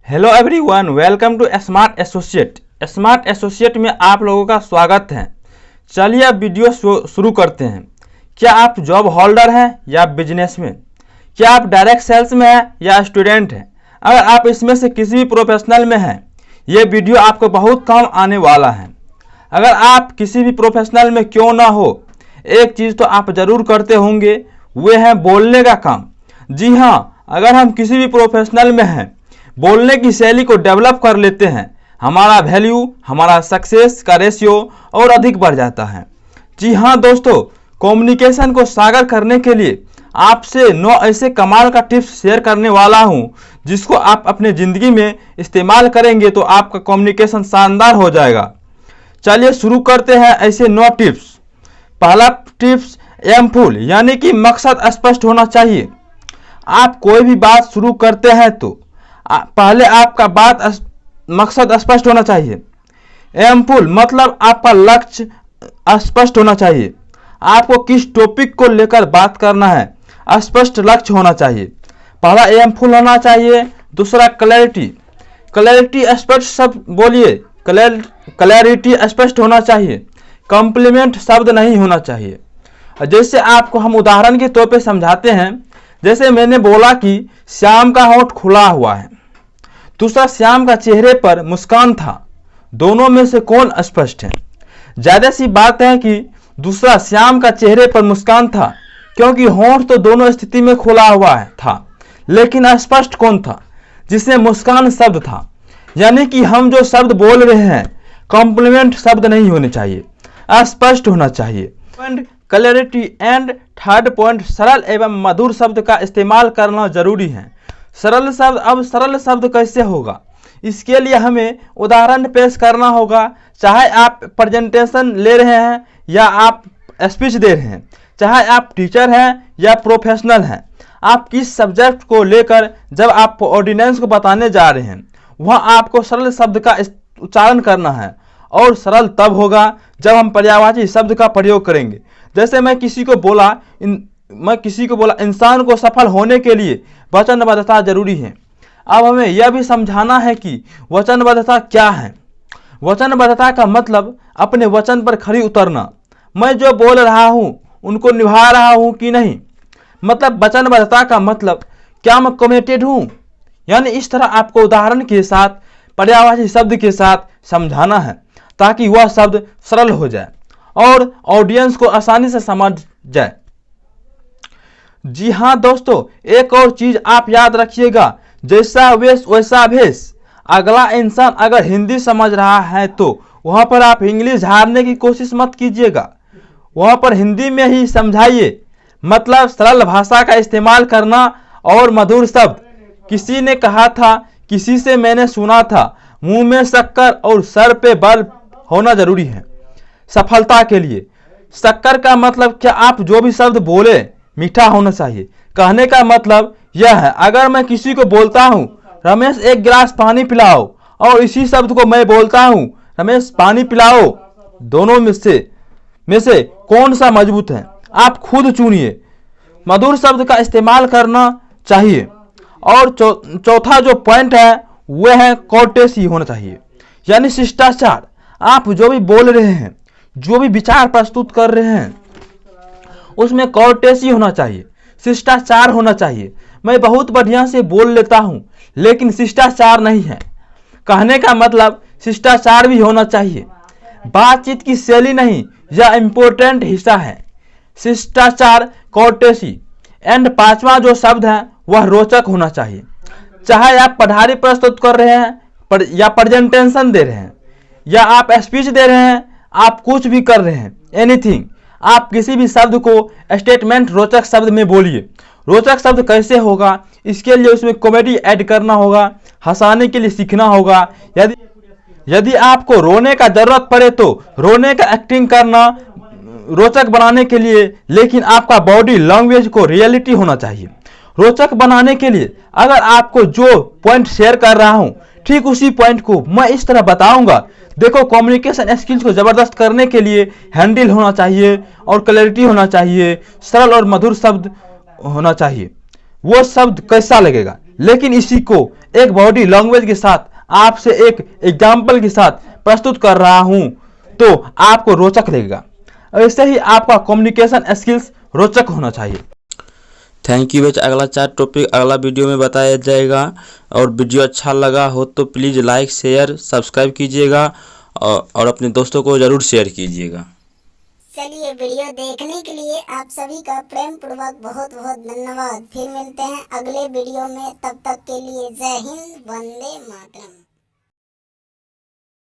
Hello everyone, welcome to Smart Associate. Smart Associate में आप लोगों का स्वागत है। चलिए अब वीडियो शुरू करते हैं। क्या आप जॉब होल्डर हैं या बिजनेसमैन? क्या आप डायरेक्ट सेल्स में हैं या स्टूडेंट हैं? अगर आप इसमें से किसी भी प्रोफेशनल में हैं, ये वीडियो आपको बहुत काम आने वाला है। अगर आप किसी भी प्रोफेशनल में क्यों ना हो, एक चीज़ तो आप ज़रूर करते होंगे, वो है बोलने का काम। जी हाँ, अगर हम किसी भी प्रोफेशनल में हैं, बोलने की शैली को डेवलप कर लेते हैं, हमारा वैल्यू, हमारा सक्सेस का रेशियो और अधिक बढ़ जाता है। जी हाँ दोस्तों, कम्युनिकेशन को सागर करने के लिए आपसे 9 ऐसे कमाल का टिप्स शेयर करने वाला हूँ, जिसको आप अपने ज़िंदगी में इस्तेमाल करेंगे तो आपका कम्युनिकेशन शानदार हो जाएगा। चलिए शुरू करते हैं ऐसे 9 टिप्स। पहला टिप्स, एमफुल यानी कि मकसद स्पष्ट होना चाहिए। आप कोई भी बात शुरू करते हैं तो पहले आपका मकसद स्पष्ट होना चाहिए। एमफुल मतलब आपका लक्ष्य स्पष्ट होना चाहिए। आपको किस टॉपिक को लेकर बात करना है, स्पष्ट लक्ष्य होना चाहिए। पहला एमफुल होना चाहिए। दूसरा क्लैरिटी स्पष्ट शब्द बोलिए। क्लैरिटी स्पष्ट होना चाहिए। कॉम्प्लीमेंट शब्द नहीं होना चाहिए। जैसे आपको हम उदाहरण के तौर पे समझाते हैं, जैसे मैंने बोला कि श्याम का होंठ खुला हुआ है। दूसरा, श्याम का चेहरे पर मुस्कान था। दोनों में से कौन स्पष्ट है? ज्यादा सी बात है कि दूसरा श्याम का चेहरे पर मुस्कान था, क्योंकि होंठ तो दोनों स्थिति में खुला हुआ था, लेकिन स्पष्ट कौन था? जिसमें मुस्कान शब्द था। यानी कि हम जो शब्द बोल रहे हैं, कॉम्प्लीमेंट शब्द नहीं होने चाहिए, स्पष्ट होना चाहिए। क्लैरिटी एंड थर्ड पॉइंट, सरल एवं मधुर शब्द का इस्तेमाल करना जरूरी है। सरल शब्द, अब सरल शब्द कैसे होगा? इसके लिए हमें उदाहरण पेश करना होगा। चाहे आप प्रेजेंटेशन ले रहे हैं या आप स्पीच दे रहे हैं, चाहे आप टीचर हैं या प्रोफेशनल हैं, आप किस सब्जेक्ट को लेकर जब आप ऑडियंस को बताने जा रहे हैं, वहाँ आपको सरल शब्द का उच्चारण करना है। और सरल तब होगा जब हम पर्यायवाची शब्द का प्रयोग करेंगे। जैसे मैं किसी को बोला इंसान को सफल होने के लिए वचनबद्धता जरूरी है। अब हमें यह भी समझाना है कि वचनबद्धता क्या है। वचनबद्धता का मतलब अपने वचन पर खरी उतरना। मैं जो बोल रहा हूँ उनको निभा रहा हूँ कि नहीं। मतलब वचनबद्धता का मतलब क्या मैं कमिटेड हूँ? यानी इस तरह आपको उदाहरण के साथ, पर्यायवाची शब्द के साथ समझाना है, ताकि वह शब्द सरल हो जाए और ऑडियंस को आसानी से समझ जाए। जी हाँ दोस्तों, एक और चीज आप याद रखिएगा, जैसा वेश वैसा भेष। अगला इंसान अगर हिंदी समझ रहा है तो वहां पर आप इंग्लिश झाड़ने की कोशिश मत कीजिएगा, वहां पर हिंदी में ही समझाइए। मतलब सरल भाषा का इस्तेमाल करना और मधुर शब्द। किसी ने कहा था, किसी से मैंने सुना था, मुंह में शक्कर और सर पे बल होना जरूरी है सफलता के लिए। शक्कर का मतलब क्या? आप जो भी शब्द बोले मीठा होना चाहिए। कहने का मतलब यह है, अगर मैं किसी को बोलता हूँ, रमेश एक गिलास पानी पिलाओ, और इसी शब्द को मैं बोलता हूँ, रमेश पानी पिलाओ, दोनों में से कौन सा मजबूत है? आप खुद चुनिए। मधुर शब्द का इस्तेमाल करना चाहिए। और चौथा जो पॉइंट है वह है कोर्टेसी होना चाहिए, यानी शिष्टाचार। आप जो भी बोल रहे हैं, जो भी विचार प्रस्तुत कर रहे हैं, उसमें कोर्टेसी होना चाहिए, शिष्टाचार होना चाहिए। मैं बहुत बढ़िया से बोल लेता हूं, लेकिन शिष्टाचार नहीं है। कहने का मतलब शिष्टाचार भी होना चाहिए। बातचीत की शैली नहीं, यह इंपॉर्टेंट हिस्सा है। शिष्टाचार, कोर्टेसी। एंड पांचवा जो शब्द है वह रोचक होना चाहिए। चाहे आप पढ़ाई प्रस्तुत कर रहे हैं या प्रेजेंटेशन दे रहे हैं या आप स्पीच दे रहे हैं, आप कुछ भी कर रहे हैं, एनीथिंग, आप किसी भी शब्द को स्टेटमेंट रोचक शब्द में बोलिए। रोचक शब्द कैसे होगा? इसके लिए उसमें कॉमेडी ऐड करना होगा, हंसाने के लिए सीखना होगा। यदि आपको रोने का जरूरत पड़े तो रोने का एक्टिंग करना रोचक बनाने के लिए, लेकिन आपका बॉडी लैंग्वेज को रियलिटी होना चाहिए। रोचक बनाने के लिए अगर आपको जो पॉइंट शेयर कर रहा हूं, ठीक उसी पॉइंट को मैं इस तरह बताऊंगा। देखो, कम्युनिकेशन स्किल्स को जबरदस्त करने के लिए हैंडल होना चाहिए और क्लैरिटी होना चाहिए, सरल और मधुर शब्द होना चाहिए। वो शब्द कैसा लगेगा? लेकिन इसी को एक बॉडी लैंग्वेज के साथ आपसे एक एग्जाम्पल के साथ प्रस्तुत कर रहा हूं तो आपको रोचक लगेगा। ऐसे ही आपका कम्युनिकेशन स्किल्स रोचक होना चाहिए। थैंक यू बच्चा। अगला 4 टॉपिक अगला वीडियो में बताया जाएगा। और वीडियो अच्छा लगा हो तो प्लीज़ लाइक शेयर सब्सक्राइब कीजिएगा और अपने दोस्तों को ज़रूर शेयर कीजिएगा। चलिए, वीडियो देखने के लिए आप सभी का प्रेम पूर्वक बहुत बहुत धन्यवाद। फिर मिलते हैं अगले वीडियो में, तब तक के लिए जय हिंद, वंदे मातरम।